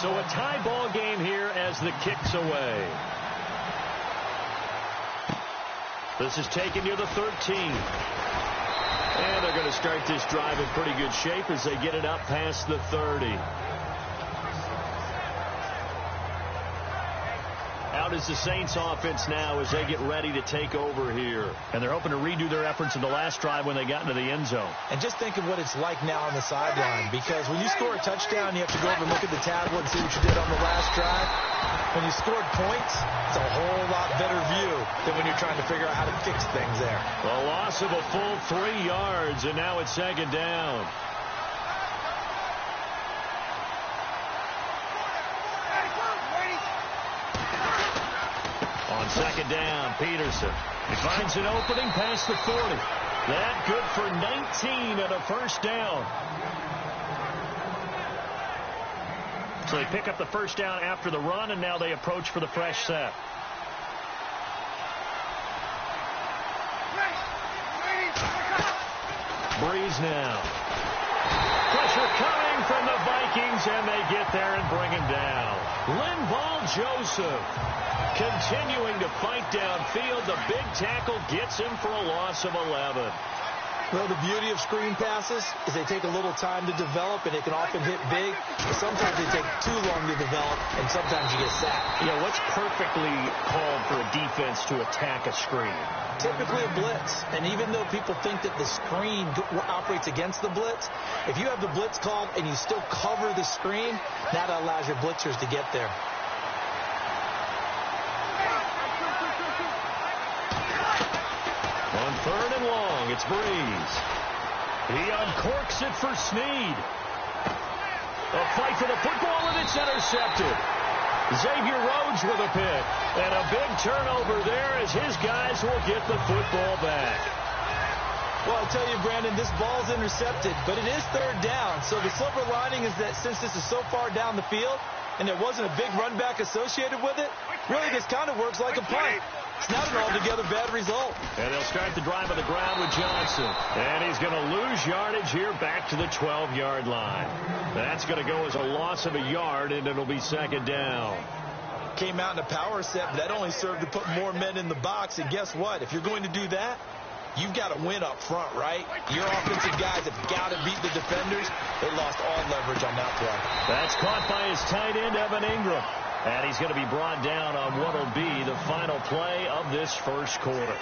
So a tie ball game here as the kick's away. This is taken near the 13. And they're going to start this drive in pretty good shape as they get it up past the 30. Out is the Saints offense now as they get ready to take over here. And they're hoping to redo their efforts in the last drive when they got into the end zone. And just think of what it's like now on the sideline, because when you score a touchdown, you have to go over and look at the tablet and see what you did on the last drive. When you scored points, it's a whole lot better view than when you're trying to figure out how to fix things there. A loss of a full 3 yards, and now it's second down. On second down, Peterson. He finds an opening past the 40. That good for 19 and a first down. So they pick up the first down after the run, and now they approach for the fresh set. Breeze now. Pressure coming from the Vikings, and they get there and bring him down. Linval Joseph continuing to fight downfield. The big tackle gets him for a loss of 11. Well, the beauty of screen passes is they take a little time to develop, and they can often hit big. But sometimes they take too long to develop, and sometimes you get sacked. Yeah, what's perfectly called for a defense to attack a screen? Typically a blitz. And even though people think that the screen operates against the blitz, if you have the blitz called and you still cover the screen, that allows your blitzers to get there. On third and long, it's Breeze. He uncorks it for Snead. A fight for the football, and it's intercepted. Xavier Rhodes with a pick. And a big turnover there as his guys will get the football back. Well, I'll tell you, Brandon, this ball's intercepted, but it is third down. So the silver lining is that since this is so far down the field and there wasn't a big run back associated with it, really this kind of works like a punt. It's not an altogether bad result. And they'll start the drive on the ground with Johnson. And he's going to lose yardage here back to the 12-yard line. That's going to go as a loss of a yard, and it'll be second down. Came out in a power set, but that only served to put more men in the box. And guess what? If you're going to do that, you've got to win up front, right? Your offensive guys have got to beat the defenders. They lost all leverage on that play. That's caught by his tight end, Evan Ingram. And he's going to be brought down on what will be the final play of this first quarter.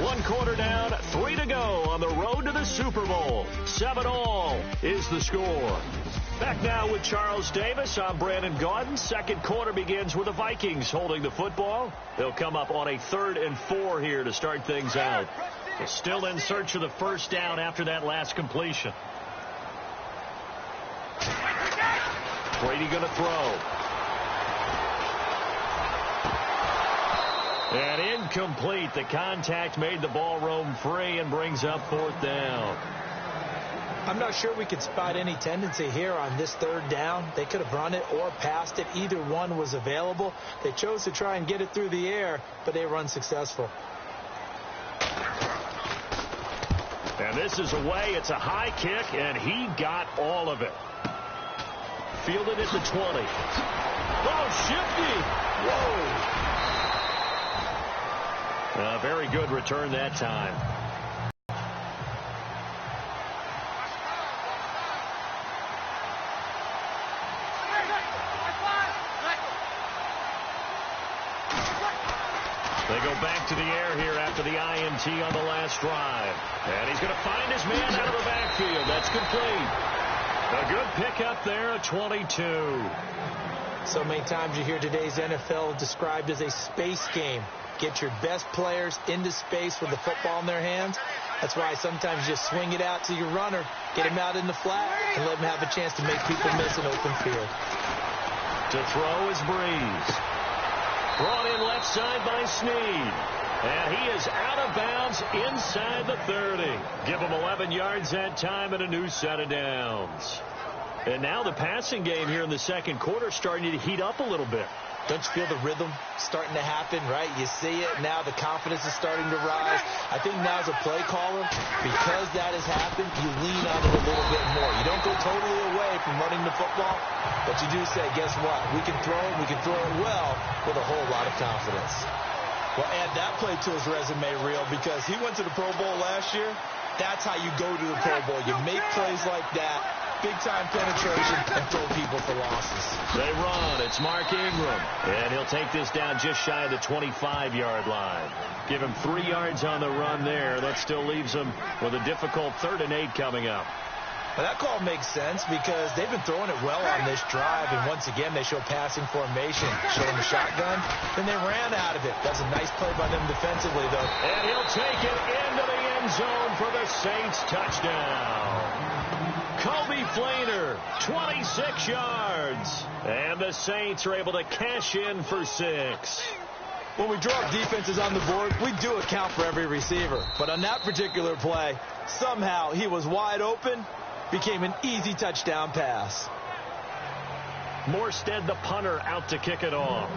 1 quarter down, 3 to go on the road to the Super Bowl. 7-all is the score. Back now with Charles Davis. I'm Brandon Gaudin. Second quarter begins with the Vikings holding the football. They'll come up on a 3rd and 4 here to start things out. They're still in search of the first down after that last completion. Brady going to throw. And incomplete. The contact made the ball roam free and brings up 4th down. I'm not sure we could spot any tendency here on this 3rd down. They could have run it or passed it. Either one was available. They chose to try and get it through the air, but they were unsuccessful. And this is away. It's a high kick, and he got all of it. Fielded at the 20. Oh, shifty. Whoa. A very good return that time. They go back to the air here after the INT on the last drive. And he's going to find his man out of the backfield. That's complete. A good pickup there at 22. So many times you hear today's NFL described as a space game. Get your best players into space with the football in their hands. That's why sometimes you just swing it out to your runner, get him out in the flat, and let him have a chance to make people miss an open field. To throw is Breeze. Brought in left side by Snead. And he is out of bounds inside the 30. Give him 11 yards that time and a new set of downs. And now the passing game here in the second quarter starting to heat up a little bit. Don't you feel the rhythm starting to happen, right? You see it. Now the confidence is starting to rise. I think now as a play caller, because that has happened, you lean on it a little bit more. You don't go totally away from running the football, but you do say, guess what? We can throw it. We can throw it well with a whole lot of confidence. Well, add that play to his resume reel because he went to the Pro Bowl last year. That's how you go to the Pro Bowl. You make plays like that, big-time penetration, and throw people for losses. They run. It's Mark Ingram. And he'll take this down just shy of the 25-yard line. Give him 3 yards on the run there. That still leaves him with a difficult 3rd and 8 coming up. Well, that call makes sense because they've been throwing it well on this drive, and once again, they show passing formation, showing the shotgun. Then they ran out of it. That's a nice play by them defensively, though. And he'll take it into the end zone for the Saints touchdown. Kobe Fleener, 26 yards. And the Saints are able to cash in for 6. When we draw up defenses on the board, we do account for every receiver. But on that particular play, somehow he was wide open, became an easy touchdown pass. Morstead, the punter, out to kick it off.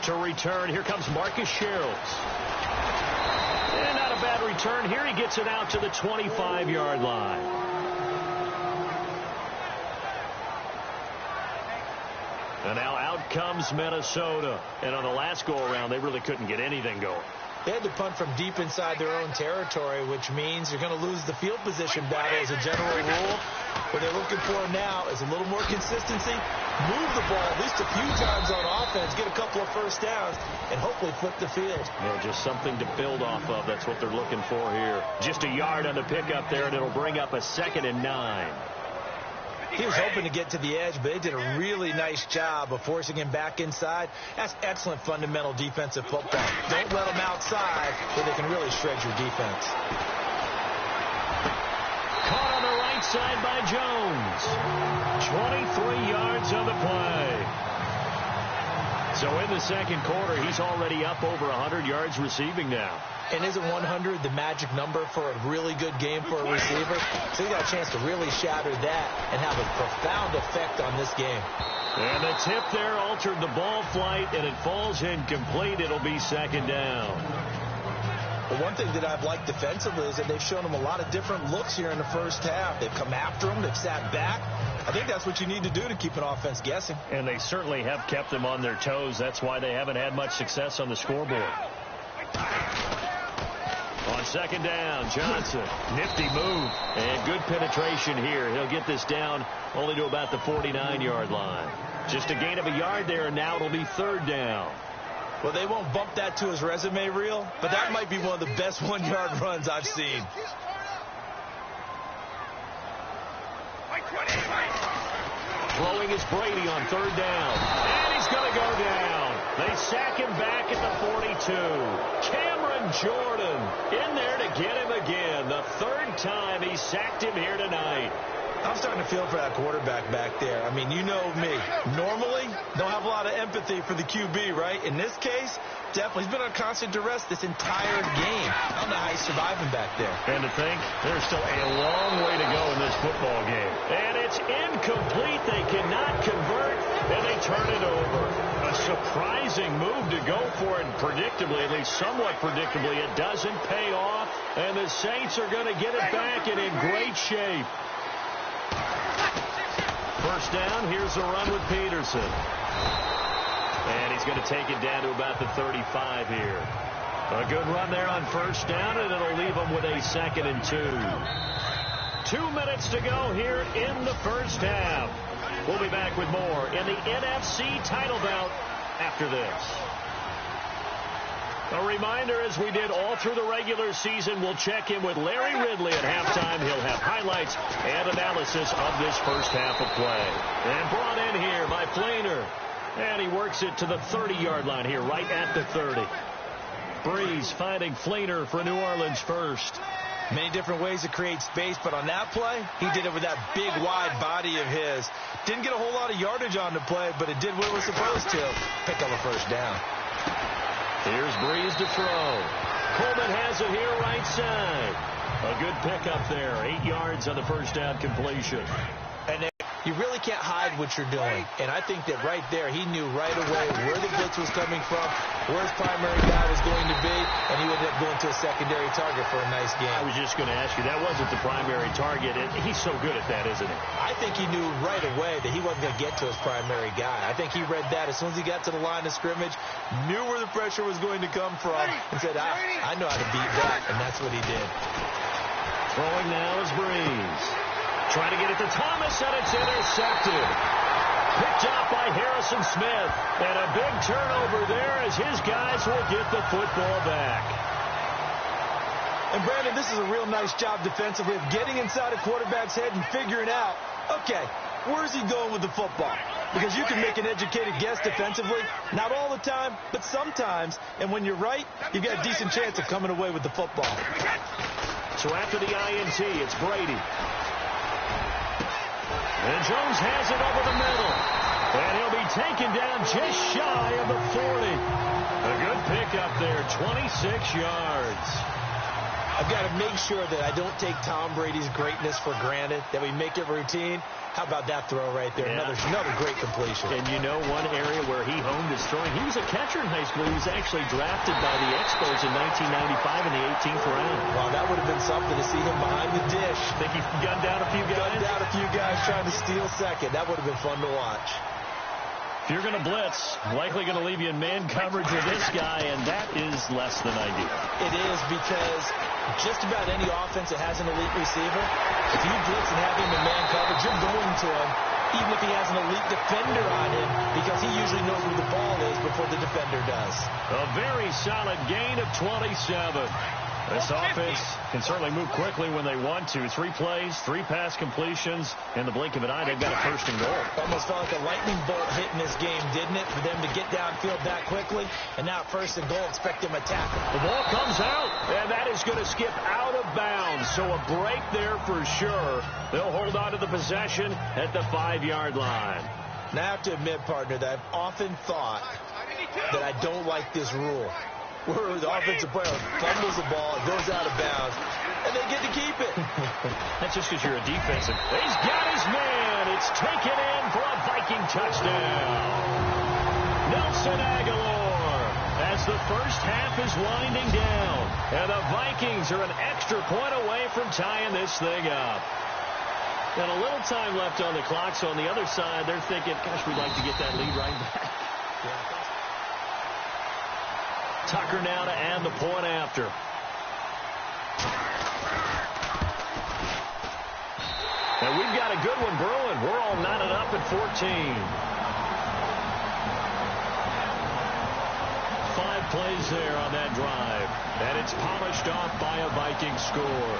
To return, here comes Marcus Sherrills. And not a bad return here. He gets it out to the 25-yard line. And now out comes Minnesota. And on the last go-around, they really couldn't get anything going. They had to punt from deep inside their own territory, which means you're going to lose the field position battle as a general rule. What they're looking for now is a little more consistency, move the ball at least a few times on offense, get a couple of first downs, and hopefully flip the field. Yeah, just something to build off of. That's what they're looking for here. Just a yard on the pickup there, and it'll bring up a 2nd and 9. He was hoping to get to the edge, but they did a really nice job of forcing him back inside. That's excellent fundamental defensive football. Don't let them outside where they can really shred your defense. Caught on the right side by Jones. 23 yards on the play. So in the second quarter, he's already up over 100 yards receiving now. And isn't 100 the magic number for a really good game for a receiver? So he got a chance to really shatter that and have a profound effect on this game. And the tip there altered the ball flight, and it falls incomplete. It'll be 2nd down. But one thing that I've liked defensively is that they've shown him a lot of different looks here in the first half. They've come after him. They've sat back. I think that's what you need to do to keep an offense guessing. And they certainly have kept them on their toes. That's why they haven't had much success on the scoreboard. On 2nd down, Johnson. Nifty move. And good penetration here. He'll get this down only to about the 49-yard line. Just a gain of a yard there, and now it'll be 3rd down. Well, they won't bump that to his resume reel, but that might be one of the best 1-yard runs I've seen. Throwing is Brady on 3rd down. And he's going to go down. They sack him back at the 42. Cameron Jordan in there to get him again. The 3rd time he sacked him here tonight. I'm starting to feel for that quarterback back there. I mean, you know me. Normally, don't have a lot of empathy for the QB, right? In this case, definitely. He's been on constant duress this entire game. I don't know how he's surviving back there. And to think, there's still a long way to go in this football game. And it's incomplete. They cannot convert, and they turn it over. A surprising move to go for it, and predictably, at least somewhat predictably, it doesn't pay off. And the Saints are going to get it back and in great shape. First down, here's the run with Peterson. And he's going to take it down to about the 35 here. A good run there on first down, and it'll leave him with a 2nd and 2. 2 minutes to go here in the first half. We'll be back with more in the NFC title bout after this. A reminder, as we did all through the regular season, we'll check in with Larry Ridley at halftime. He'll have highlights and analysis of this first half of play. And brought in here by Fleener. And he works it to the 30-yard line here, right at the 30. Breeze finding Fleener for New Orleans first. Many different ways to create space, but on that play, he did it with that big, wide body of his. Didn't get a whole lot of yardage on the play, but it did what it was supposed to. Pick up a first down. Here's Breeze to throw. Coleman has it here right side. A good pickup there. 8 yards on the first down completion. And You really can't hide what you're doing. And I think that right there, he knew right away where the blitz was coming from, where his primary guy was going to be, and he ended up going to a secondary target for a nice game. I was just going to ask you, that wasn't the primary target. He's so good at that, isn't he? I think he knew right away that he wasn't going to get to his primary guy. I think he read that as soon as he got to the line of scrimmage, knew where the pressure was going to come from, and said, I know how to beat that, and that's what he did. Throwing now is Breeze. Trying to get it to Thomas, and it's intercepted. Picked up by Harrison Smith. And a big turnover there as his guys will get the football back. And, Brandon, this is a real nice job defensively of getting inside a quarterback's head and figuring out, okay, where's he going with the football? Because you can make an educated guess defensively. Not all the time, but sometimes. And when you're right, you've got a decent chance of coming away with the football. So after the INT, it's Brady. And Jones has it over the middle. And he'll be taken down just shy of the 40. A good pickup there, 26 yards. I've got to make sure that I don't take Tom Brady's greatness for granted, that we make it routine. How about that throw right there? Yeah. Another great completion. And you know one area where he honed his throwing? He was a catcher in high school. He was actually drafted by the Expos in 1995 in the 18th round. Wow, that would have been something to see him behind the dish. Think he gunned down a few guys? Gunned down a few guys trying to steal second. That would have been fun to watch. If you're going to blitz, likely going to leave you in man coverage with this guy, and that is less than ideal. It is, because just about any offense that has an elite receiver, if you blitz and have him in man coverage, you're going to him, even if he has an elite defender on him, because he usually knows where the ball is before the defender does. A very solid gain of 27. This offense can certainly move quickly when they want to. 3 plays, 3 pass completions. In the blink of an eye, they've got a first and goal. Almost felt like a lightning bolt hit in this game, didn't it? For them to get downfield that quickly. And now first and goal, expect them to tackle. The ball comes out, and that is going to skip out of bounds. So a break there for sure. They'll hold on to the possession at the 5-yard line. Now I have to admit, partner, that I've often thought that I don't like this rule, where the offensive player fumbles the ball, it goes out of bounds, and they get to keep it. That's just because you're a defensive. He's got his man. It's taken in for a Viking touchdown. Nelson Aguilar, as the first half is winding down, and the Vikings are an extra point away from tying this thing up. And a little time left on the clock, so on the other side, they're thinking, gosh, we'd like to get that lead right back. Tucker now to add the point after. And we've got a good one brewing. We're all knotted up at 14. 5 plays there on that drive. And it's polished off by a Viking score.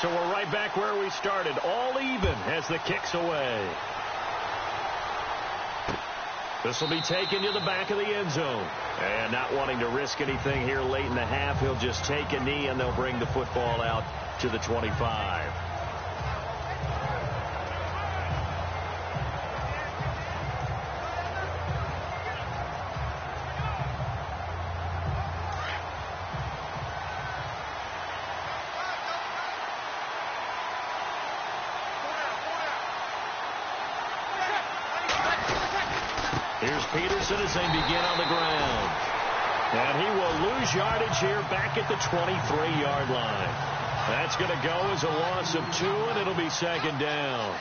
So we're right back where we started, all even as the kick's away. This will be taken to the back of the end zone. And not wanting to risk anything here late in the half, he'll just take a knee and they'll bring the football out to the 25. Here's Peterson as they begin on the ground. And he will lose yardage here back at the 23-yard line. That's going to go as a loss of 2, and it'll be second down.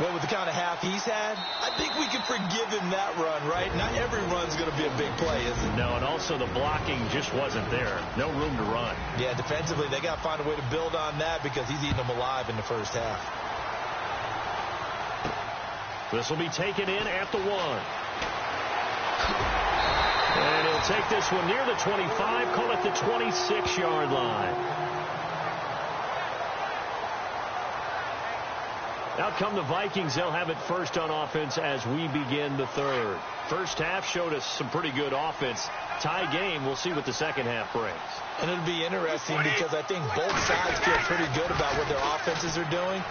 Well, with the kind of half he's had, I think we can forgive him that run, right? Not every run's going to be a big play, is it? No, and also the blocking just wasn't there. No room to run. Yeah, defensively, they got to find a way to build on that because he's eating them alive in the first half. This will be taken in at the 1. And he'll take this one near the 25, call it the 26-yard line. Out come the Vikings. They'll have it first on offense as we begin the third. First half showed us some pretty good offense. Tie game. We'll see what the second half brings. And it'll be interesting because I think both sides feel pretty good about what their offenses are doing.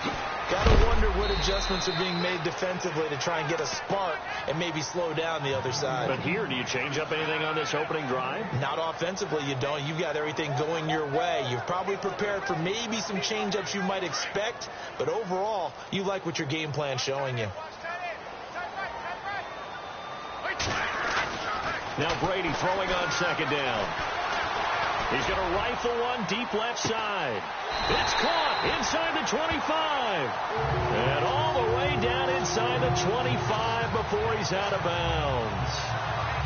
Got to wonder what adjustments are being made defensively to try and get a spark and maybe slow down the other side. But here, do you change up anything on this opening drive? Not offensively, you don't. You've got everything going your way. You've probably prepared for maybe some change-ups you might expect, but overall, you like what your game plan's showing you. Now Brady throwing on second down. He's going to rifle one deep left side. It's caught inside the 25. And all the way down inside the 25 before he's out of bounds.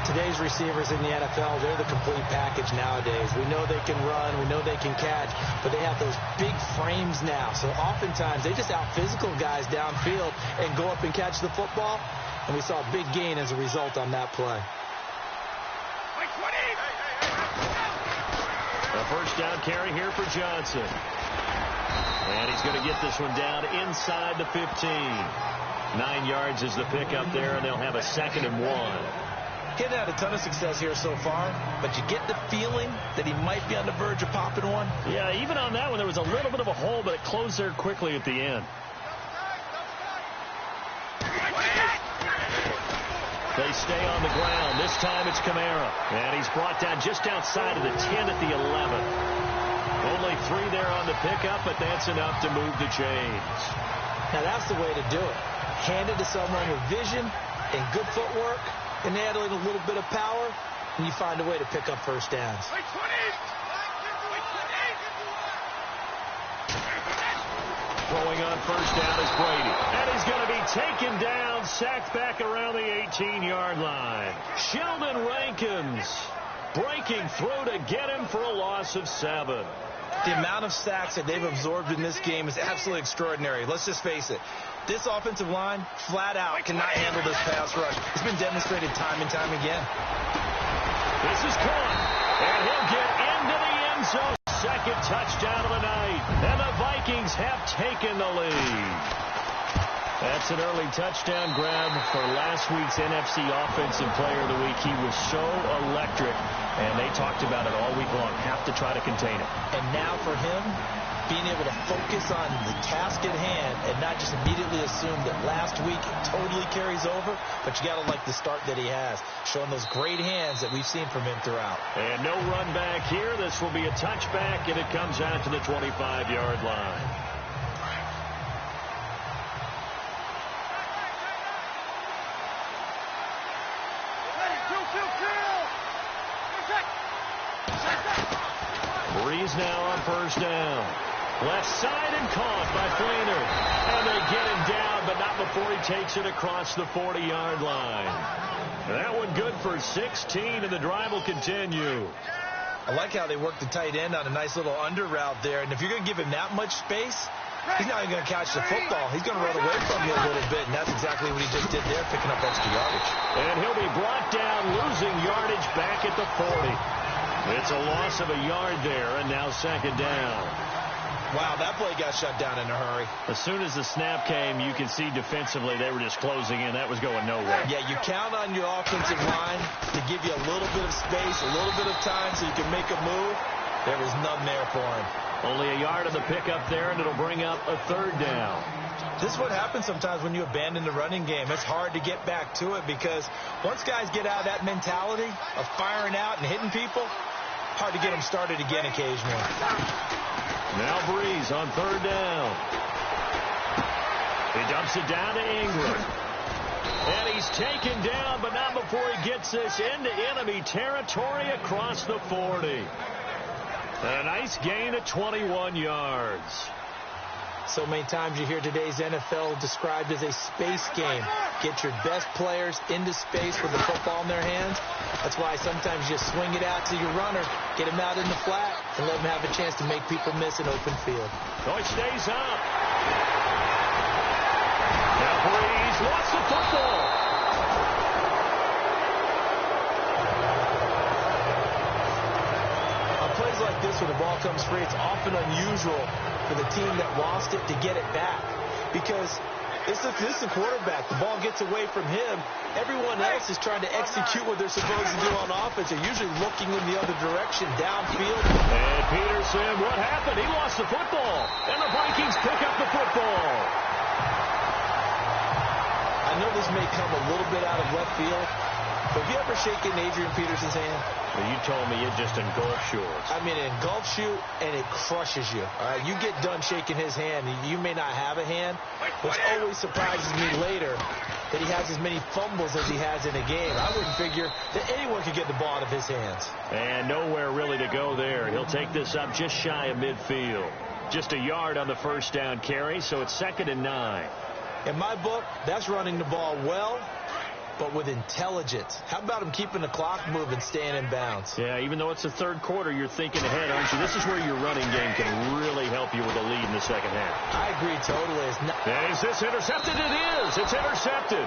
Today's receivers in the NFL, they're the complete package nowadays. We know they can run, we know they can catch, but they have those big frames now. So oftentimes they just out-physical guys downfield and go up and catch the football. And we saw a big gain as a result on that play. A first down carry here for Johnson. And he's going to get this one down inside the 15. 9 yards is the pickup there, and they'll have a 2nd and 1. He's had a ton of success here so far, but you get the feeling that he might be on the verge of popping one. Yeah, even on that one, there was a little bit of a hole, but it closed there quickly at the end. They stay on the ground. This time it's Kamara. And he's brought down just outside of the 10 at the 11. Only 3 there on the pickup, but that's enough to move the chains. Now that's the way to do it. Hand it to someone with vision and good footwork, and add a little bit of power, and you find a way to pick up first downs. Throwing on first down is Brady. And he's going to be taken down, sacked back around the 18-yard line. Sheldon Rankins breaking through to get him for a loss of 7. The amount of sacks that they've absorbed in this game is absolutely extraordinary. Let's just face it. This offensive line, flat out, cannot handle this pass rush. It's been demonstrated time and time again. This is caught. And he'll get into the end zone. Second touchdown of the night. And the Vikings have taken the lead. That's an early touchdown grab for last week's NFC Offensive Player of the Week. He was so electric, and they talked about it all week long. Have to try to contain it. And now for him, being able to focus on the task at hand and not just immediately assume that last week totally carries over, but you got to like the start that he has, showing those great hands that we've seen from him throughout. And no run back here. This will be a touchback, and it comes out to the 25-yard line. Breeze now on first down. Left side and caught by Fleener. And they get him down, but not before he takes it across the 40-yard line. That one good for 16, and the drive will continue. I like how they work the tight end on a nice little under route there. And if you're going to give him that much space, he's not even going to catch the football. He's going to run away from you a little bit, and that's exactly what he just did there, picking up extra yardage. And he'll be brought down, losing yardage back at the 40. It's a loss of a yard there, and now second down. Wow, that play got shut down in a hurry. As soon as the snap came, you can see defensively they were just closing in. That was going nowhere. Yeah, you count on your offensive line to give you a little bit of space, a little bit of time so you can make a move. There was none there for him. Only a yard of the pickup there, and it'll bring up a third down. This is what happens sometimes when you abandon the running game. It's hard to get back to it because once guys get out of that mentality of firing out and hitting people, hard to get them started again occasionally. Now Breeze on third down. He dumps it down to Ingram. And he's taken down, but not before he gets this into enemy territory across the 40. And a nice gain of 21 yards. So many times you hear today's NFL described as a space game. Get your best players into space with the football in their hands. That's why sometimes you swing it out to your runner, get him out in the flat, and let him have a chance to make people miss an open field. So it stays up. Now Breeze lost the football. On plays like this where the ball comes free, it's often unusual for the team that lost it to get it back. because this is a quarterback. The ball gets away from him. Everyone else is trying to execute what they're supposed to do on offense. They're usually looking in the other direction, downfield. And Peterson, what happened? He lost the football. And the Vikings pick up the football. I know this may come a little bit out of left field, but have you ever shaken Adrian Peterson's hand? Well, you told me it just engulfs yours. I mean, it engulfs you, and it crushes you. All right, you get done shaking his hand, and you may not have a hand, which always surprises me later that he has as many fumbles as he has in a game. I wouldn't figure that anyone could get the ball out of his hands. And nowhere really to go there. He'll take this up just shy of midfield. Just a yard on the first down carry, so it's 2nd and 9. In my book, that's running the ball well, but with intelligence. How about him keeping the clock moving, staying in bounds? Yeah, even though it's the third quarter, you're thinking ahead, aren't you? This is where your running game can really help you with a lead in the second half. I agree totally. And is this intercepted? It is. It's intercepted.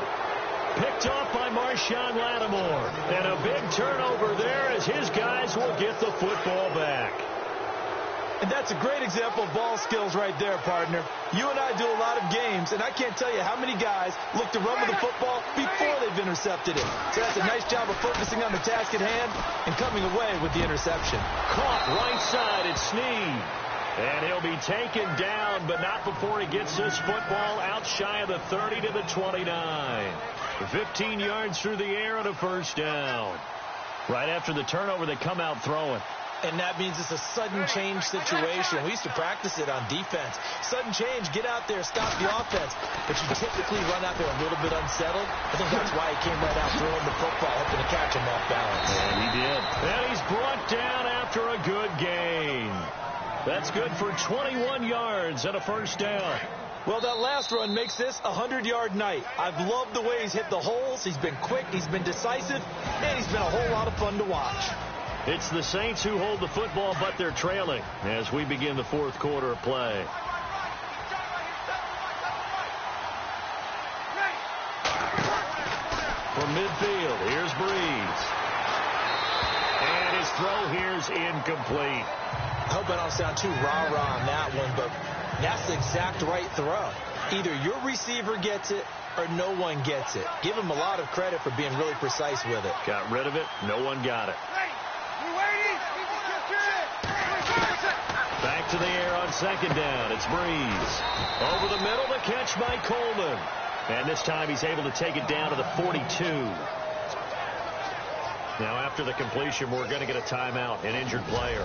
Picked off by Marshawn Lattimore. And a big turnover there as his guys will get the football back. And that's a great example of ball skills right there, partner. You and I do a lot of games, and I can't tell you how many guys look to run with the football before they've intercepted it. So that's a nice job of focusing on the task at hand and coming away with the interception. Caught right side at Snead. And he'll be taken down, but not before he gets this football out shy of the 30 to the 29. 15 yards through the air on a first down. Right after the turnover, they come out throwing. And that means it's a sudden change situation. We used to practice it on defense. Sudden change, get out there, stop the offense. But you typically run out there a little bit unsettled. I think that's why he came right out throwing the football, hoping to catch him off balance. And he did. And he's brought down after a good gain. That's good for 21 yards and a first down. Well, that last run makes this a 100-yard night. I've loved the way he's hit the holes. He's been quick, he's been decisive, and he's been a whole lot of fun to watch. It's the Saints who hold the football, but they're trailing as we begin the fourth quarter of play. From midfield, here's Breeze. And his throw here's incomplete. I hope I don't sound too rah-rah on that one, but that's the exact right throw. Either your receiver gets it or no one gets it. Give him a lot of credit for being really precise with it. Got rid of it. No one got it. Back to the air on second down. It's Breeze. Over the middle, the catch by Coleman. And this time he's able to take it down to the 42. Now after the completion, we're going to get a timeout, an injured player.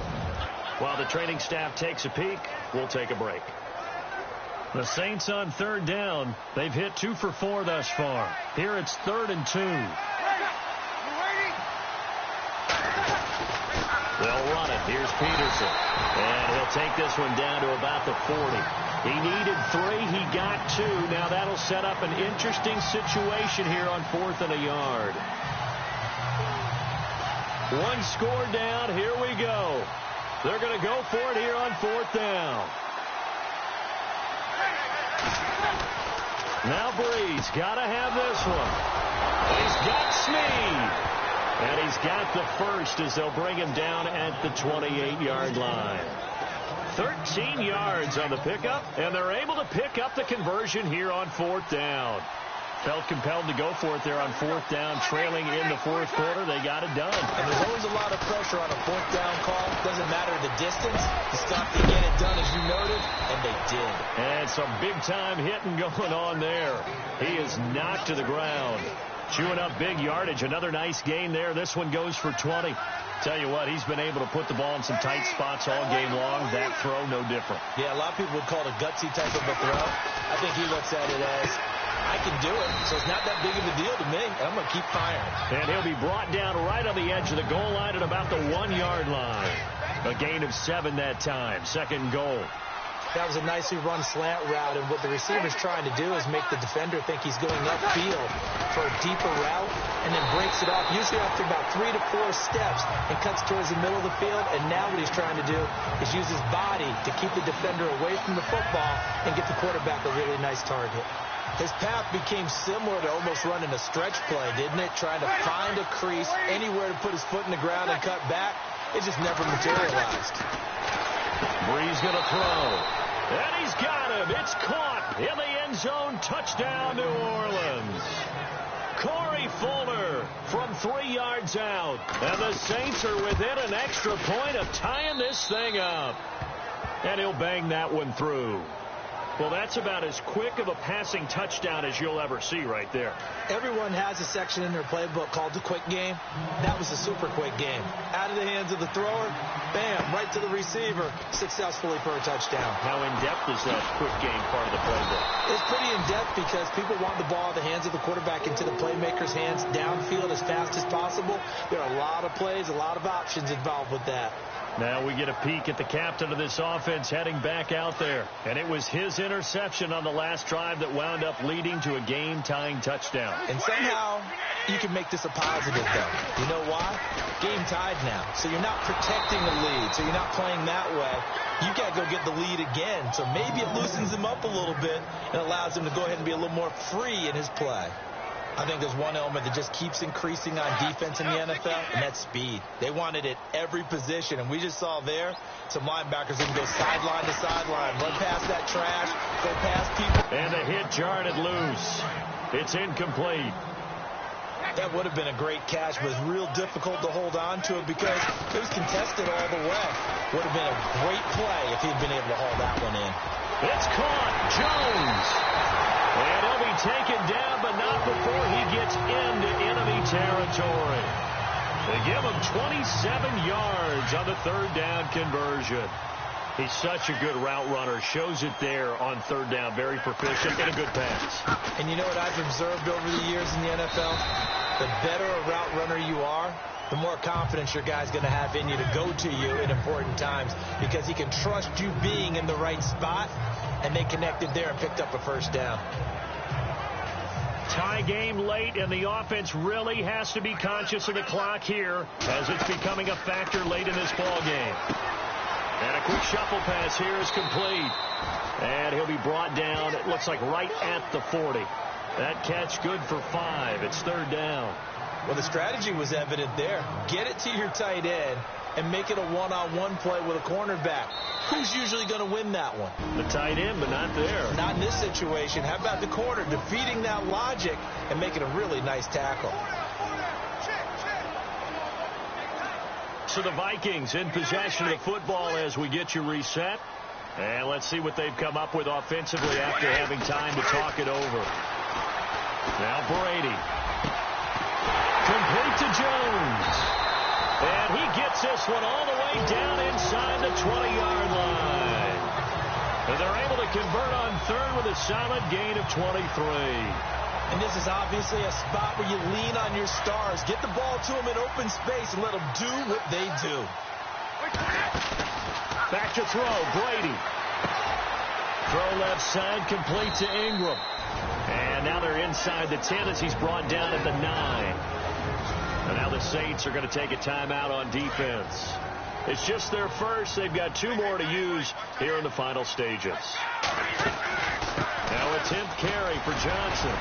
While the training staff takes a peek, we'll take a break. The Saints on third down. They've hit 2 for 4 thus far. Here it's 3rd and 2. They'll run it. Here's Peterson. And he'll take this one down to about the 40. He needed 3. He got 2. Now that'll set up an interesting situation here on 4th and a yard. 1 score down. Here we go. They're going to go for it here on 4th down. Now Breeze got to have this one. And he's got Snead. And he's got the first as they'll bring him down at the 28-yard line. 13 yards on the pickup, and they're able to pick up the conversion here on 4th down. Felt compelled to go for it there on 4th down, trailing in the fourth quarter. They got it done. And there's always a lot of pressure on a 4th down call. Doesn't matter the distance. The stop to get it done, as you noted, and they did. And some big-time hitting going on there. He is knocked to the ground. Chewing up big yardage. Another nice gain there. This one goes for 20. Tell you what, he's been able to put the ball in some tight spots all game long. That throw, no different. Yeah, a lot of people would call it a gutsy type of a throw. I think he looks at it as, I can do it, so it's not that big of a deal to me. I'm going to keep firing. And he'll be brought down right on the edge of the goal line at about the 1-yard line. A gain of 7 that time. 2nd goal. That was a nicely run slant route, and what the receiver's trying to do is make the defender think he's going upfield for a deeper route, and then breaks it off, usually after about 3 to 4 steps, and cuts towards the middle of the field. And now what he's trying to do is use his body to keep the defender away from the football and get the quarterback a really nice target. His path became similar to almost running a stretch play, didn't it? Trying to find a crease, anywhere to put his foot in the ground and cut back. It just never materialized. Breeze going to throw. And he's got him. It's caught in the end zone. Touchdown, New Orleans. Corey Fuller from 3 yards out. And the Saints are within an extra point of tying this thing up. And he'll bang that one through. Well, that's about as quick of a passing touchdown as you'll ever see right there. Everyone has a section in their playbook called the quick game. That was a super quick game. Out of the hands of the thrower, bam, right to the receiver, successfully for a touchdown. How in-depth is that quick game part of the playbook? It's pretty in-depth because people want the ball in the hands of the quarterback into the playmaker's hands downfield as fast as possible. There are a lot of plays, a lot of options involved with that. Now we get a peek at the captain of this offense heading back out there. And it was his interception on the last drive that wound up leading to a game-tying touchdown. And somehow you can make this a positive, though. You know why? Game tied now. So you're not protecting the lead. So you're not playing that way. You got to go get the lead again. So maybe it loosens him up a little bit and allows him to go ahead and be a little more free in his play. I think there's one element that just keeps increasing on defense in the NFL, and that's speed. They want it at every position, and we just saw there some linebackers that can go sideline to sideline, run past that trash, go past people. And the hit jarred it loose. It's incomplete. That would have been a great catch, but it's real difficult to hold on to it because it was contested all the way. Would have been a great play if he'd been able to haul that one in. It's caught. Jones. And he'll be taken down, but not before he gets into enemy territory. They give him 27 yards on the third down conversion. He's such a good route runner. Shows it there on third down. Very proficient and a good pass. And you know what I've observed over the years in the NFL? The better a route runner you are, the more confidence your guy's going to have in you to go to you in important times because he can trust you being in the right spot, and they connected there and picked up a first down. Tie game late, and the offense really has to be conscious of the clock here as it's becoming a factor late in this ball game. And a quick shuffle pass here is complete. And he'll be brought down, it looks like right at the 40. That catch good for 5. It's third down. Well, the strategy was evident there. Get it to your tight end and make it a one-on-one play with a cornerback. Who's usually going to win that one? The tight end, but not there. Not in this situation. How about the corner defeating that logic and making a really nice tackle? So the Vikings in possession of the football as we get you reset. And let's see what they've come up with offensively after having time to talk it over. Now Brady. Complete to Jones. And he gets this one all the way down inside the 20-yard line. And they're able to convert on third with a solid gain of 23. And this is obviously a spot where you lean on your stars. Get the ball to them in open space and let them do what they do. Back to throw, Brady. Throw left side, complete to Ingram. And now they're inside the 10 as he's brought down at the 9. And now the Saints are going to take a timeout on defense. It's just their first. They've got 2 more to use here in the final stages. Now a 10th carry for Johnson.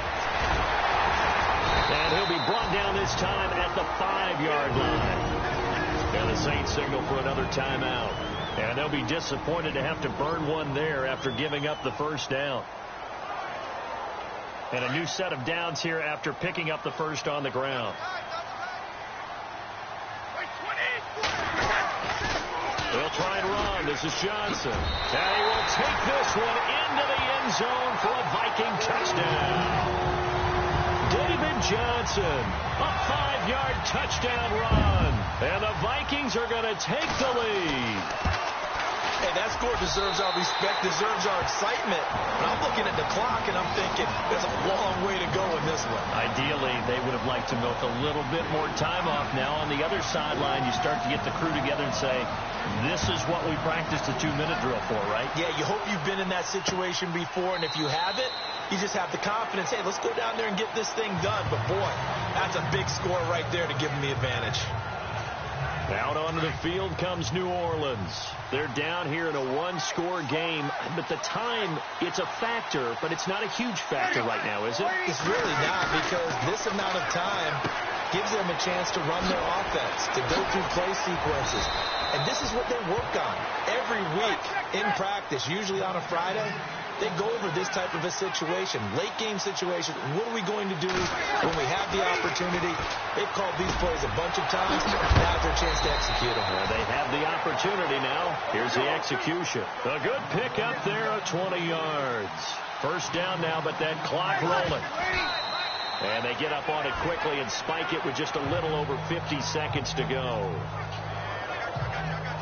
And he'll be brought down this time at the 5-yard line. And the Saints signal for another timeout. And they'll be disappointed to have to burn one there after giving up the first down. And a new set of downs here after picking up the first on the ground. They'll try and run. This is Johnson. And he will take this one into the end zone for a Viking touchdown. David Johnson, a 5-yard touchdown run. And the Vikings are going to take the lead. Hey, that score deserves our respect, deserves our excitement. And I'm looking at the clock, and I'm thinking there's a long way to go in this one. Ideally, they would have liked to milk a little bit more time off. Now, on the other sideline, you start to get the crew together and say, this is what we practiced the 2-minute drill for, right? Yeah, you hope you've been in that situation before, and if you haven't, you just have the confidence, hey, let's go down there and get this thing done. But, boy, that's a big score right there to give them the advantage. Out onto the field comes New Orleans. They're down here in a 1-score game, but the time, it's a factor, but it's not a huge factor right now, is it? It's really not, because this amount of time gives them a chance to run their offense, to go through play sequences. And this is what they work on every week in practice, usually on a Friday. they go over this type of a situation, late game situation. What are we going to do when we have the opportunity? They've called these plays a bunch of times. Now's their chance to execute them. Well, they have the opportunity now. Here's the execution. A good pick up there of 20 yards. First down now, but that clock rolling. And they get up on it quickly and spike it with just a little over 50 seconds to go.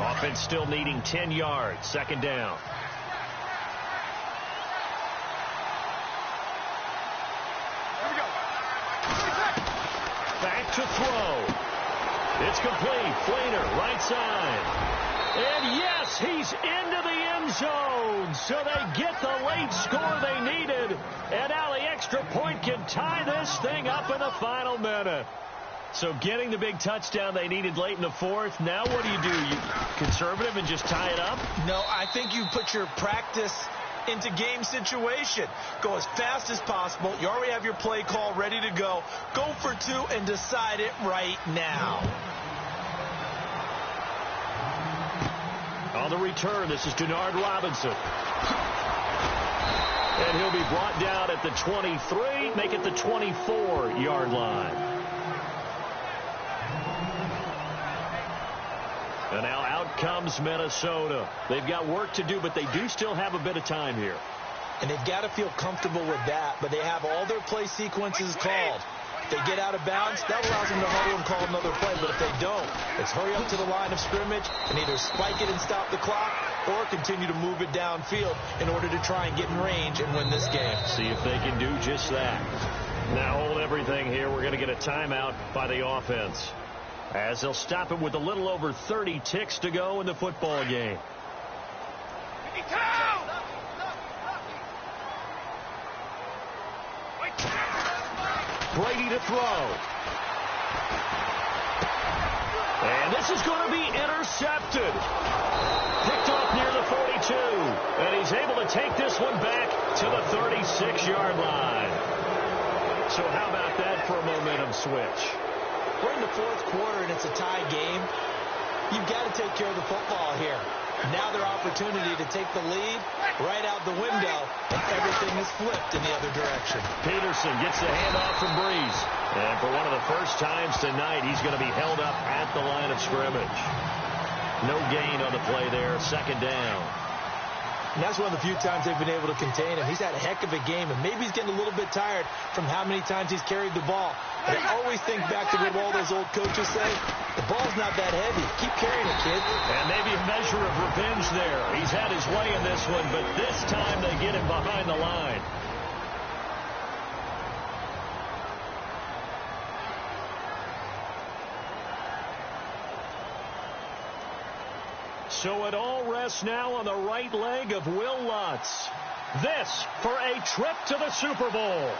Offense still needing 10 yards. Second down. Back to throw. It's complete. Fleener, right side. And yes, he's into the end zone. So they get the late score they needed. And now the extra point can tie this thing up in the final minute. So getting the big touchdown they needed late in the fourth. Now what do? You conservative and just tie it up? No, I think you put your practice into game situation. Go as fast as possible. You already have your play call ready to go. Go for two and decide it right now. On the return, this is Denard Robinson. And he'll be brought down at the 23, make it the 24-yard line. And now out comes Minnesota. They've got work to do, but they do still have a bit of time here. And they've got to feel comfortable with that, but they have all their play sequences called. If they get out of bounds, that allows them to huddle and call another play. But if they don't, it's hurry up to the line of scrimmage and either spike it and stop the clock or continue to move it downfield in order to try and get in range and win this game. See if they can do just that. Now hold everything here. We're going to get a timeout by the offense, as they'll stop it with a little over 30 ticks to go in the football game. Brady to throw. And this is going to be intercepted. Picked off near the 42. And he's able to take this one back to the 36-yard line. So how about that for a momentum switch? We're in the fourth quarter and it's a tie game. You've got to take care of the football here. Now their opportunity to take the lead right out the window, and everything is flipped in the other direction. Peterson gets the handoff from Breeze. And for one of the first times tonight, he's going to be held up at the line of scrimmage. No gain on the play there. Second down. And that's one of the few times they've been able to contain him. He's had a heck of a game, and maybe he's getting a little bit tired from how many times he's carried the ball. But I always think back to what all those old coaches say. The ball's not that heavy. Keep carrying it, kid. And maybe a measure of revenge there. He's had his way in this one, but this time they get him behind the line. So it all rests now on the right leg of Will Lutz. This for a trip to the Super Bowl.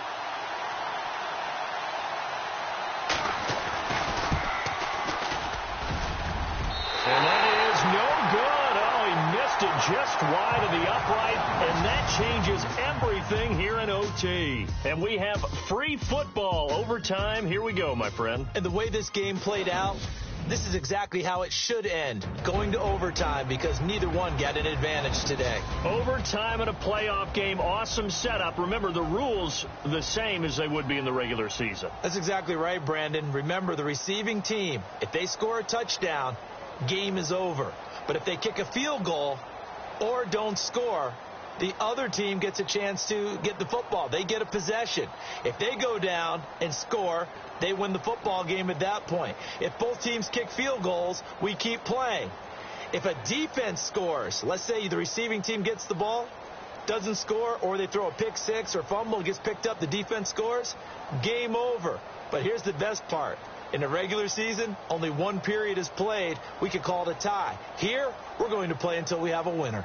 And that is no good. Oh, he missed it just wide of the upright, and that changes everything here in OT. And we have free football overtime. Here we go, my friend. And the way this game played out, this is exactly how it should end, going to overtime, because neither one got an advantage today. Overtime in a playoff game, awesome setup. Remember, the rules the same as they would be in the regular season. That's exactly right, Brandon. Remember, the receiving team, if they score a touchdown, game is over. But if they kick a field goal or don't score, the other team gets a chance to get the football. They get a possession. If they go down and score, they win the football game at that point. If both teams kick field goals, we keep playing. If a defense scores, let's say the receiving team gets the ball, doesn't score, or they throw a pick six or fumble, gets picked up, the defense scores, game over. But here's the best part. In the regular season, only one period is played. We could call it a tie. Here, we're going to play until we have a winner.